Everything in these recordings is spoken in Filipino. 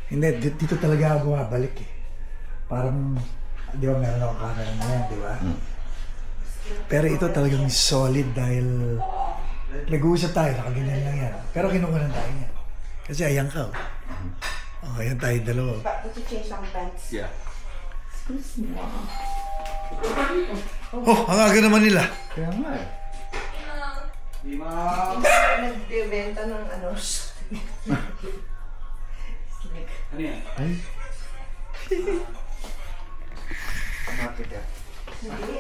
Hindi, dito talaga ako bumabalik eh. Parang, di ba meron akong camera na yan, di ba? Pero ito talagang solid dahil nag-uusap tayo, nakaganyan lang yan. Pero kinukunan tayo niya. Kasi ayan ka, oh. Ayan tayo dalawa. But you change some pants? Yeah. Excuse me. Oh, ang aga naman nila. Kaya nga eh. Nagbibenta ng ano. Ano yan? Ay? Market yan? Hindi.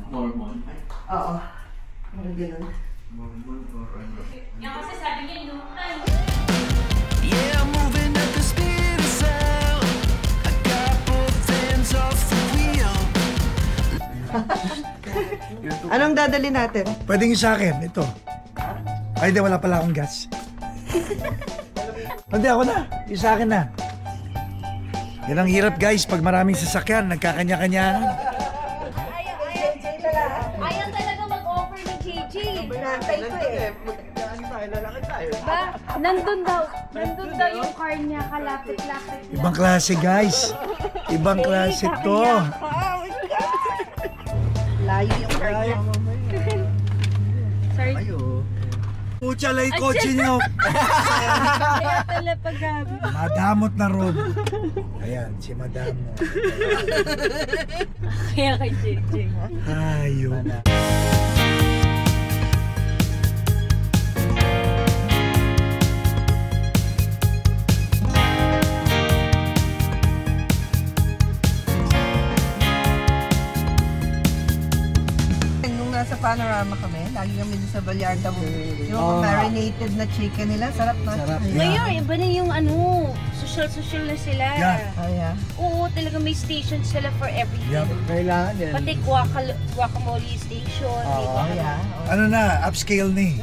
Mormon. Oo. Ano ganun? Mormon or ano? Yan kasi sabi niya inuutan. Yeah, I'm moving at the speed of sound. I got both hands off the wheel. Anong dadali natin? Pwedeng yung sa akin, ito. Ay, hindi, wala pala akong gas. Hindi, ako na. Yung sa akin na. Yan ang hirap guys, pag maraming sasakyan, nagkakanya-kanyahan. Ayaw talaga mag-offer ni JJ. Natay ko eh. Ba? Nandun daw yung car niya, kalapit-lapit lang. Ibang klase guys. Ibang klase to. Layo yung car niya. Sorry. Pucha lang yung kotse niyo. Kaya pala pag-gabi. Madamot na road. Ayan, si Madam. Kaya kay JJ. Ayun. Nung nasa Panorama kami, lagi kami sa Vallarta. Yung marinated na chicken nila, sarap na. Sarap. Ngayon, iba na yung ano, social na sila. Yeah. Oh, yeah. Oo, talaga may station sila for everything. Yeah. Kailangan yan. Pati guacamole station. may Oh, guacamole. yeah. Ano na, upscale ni.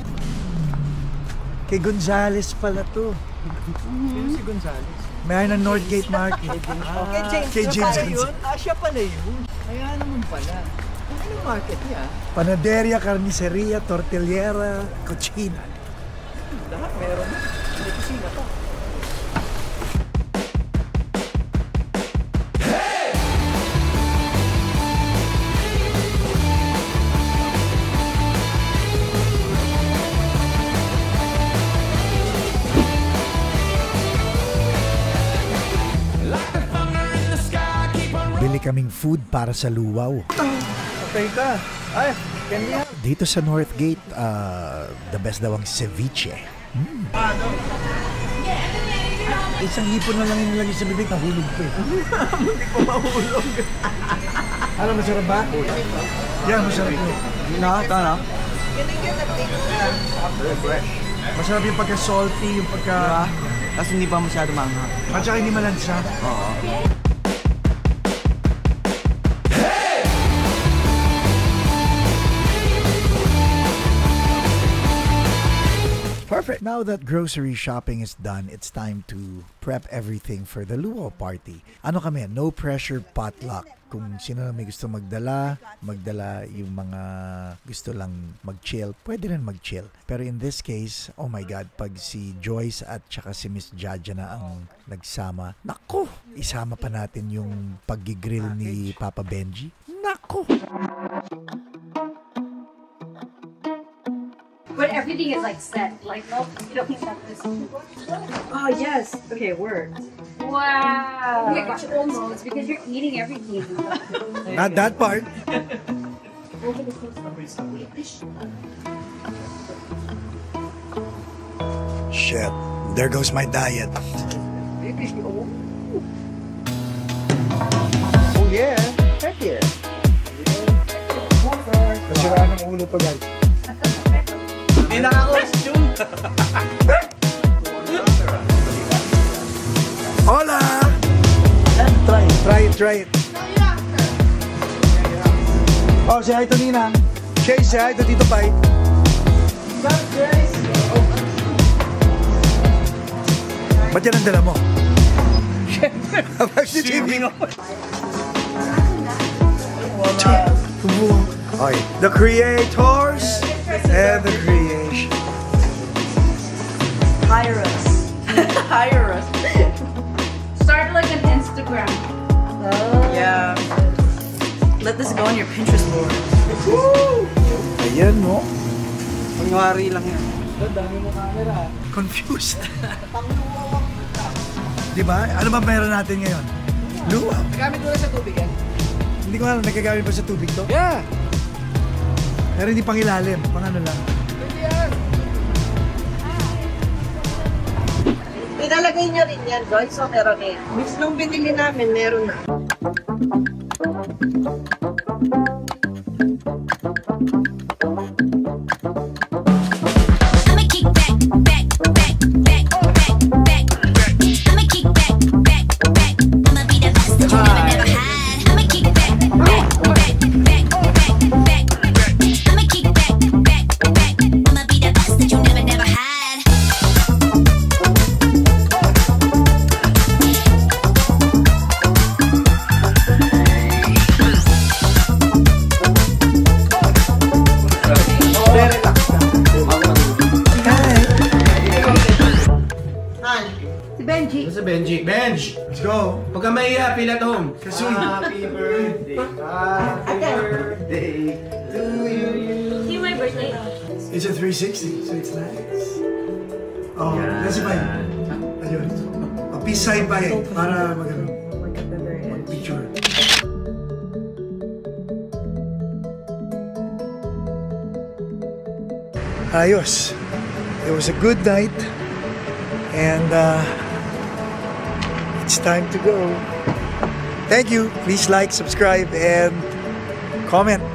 Kay Gonzales pala to. Sino si Gonzales? May ng Northgate Market. Kay James Gonzales. Siya pala yun. Kaya naman pala. Anong market niya? Panaderia, carniceria, tortillera, cucina. Lahat meron na. Hindi kusina pa. Bili kaming food para sa luwaw. Okay ka. Ay, kanya. Dito sa Northgate, the best daw ang ceviche. Isang hipon na lang yung nilagay sa bibig, nahulog ko eh. Hindi ko mahulog. Alam, masarap ba? Yan, masarap yun. Ito na. Fresh. Masarap yung pagka-salty, yung pagka... Tapos hindi pa masyado manghang. At saka hindi malansa. Oo. Perfect. Now that grocery shopping is done, it's time to prep everything for the luau party. Ano kami? No pressure potluck. Kung sino na may gusto magdala yung mga gusto lang mag-chill, pwede rin mag-chill. Pero in this case, oh my God, pag si Joyce at saka si Miss Jaja na ang nagsama, naku, isama pa natin yung pag-grill ni Papa Benji. Naku! But everything is like set. Like, no, you don't set this. Oh, yes. Okay, work. Wow. Oh my gosh, almost. Because you're eating everything. Not that part. Shit. There goes my diet. Oh yeah. Heck yeah. Nasiraan ng ulo pa guys. Hindi naka-costume. Hola! Try it. Oh, say hi to Nina. Shay, say hi to Tito Pai. Ba't yan ang dala mo? Siyempre. Okay. The creators and the creation. Hire us. this go on your Pinterest board. Ayan, no? Pangwari lang yan. Dami mo camera. Confused. Diba? Ano ba meron natin ngayon? Luwa. Gamit mo lang sa tubig yan? Hindi ko alam, nagagamit ba sa tubig to? Yeah! Pero hindi pang ilalim, pang ano lang. Pwede yan! Pinalagay niyo rin yan, Joy. So, meron na yan. Mix nung binili namin, meron na. I'ma kick back, back, back, back, back, back. I'ma kick back, back, back. I'ma be the best that you never had. I'ma kick back, back, back, back, back, back. I'ma kick back, back, back. I'ma be the best that you never had. Si Benji. Sa Benji. Benj! Let's go! Huwag ka mahiya, feel at home. Kasoy. Happy birthday. Happy birthday to you. See my birthday? It's a 360, so it's nice. Oh, let's see ayun. A peace sign pa eh, para mag-picture. Ayos. It was a good night. And it's time to go. Thank you. Please like, subscribe, and comment.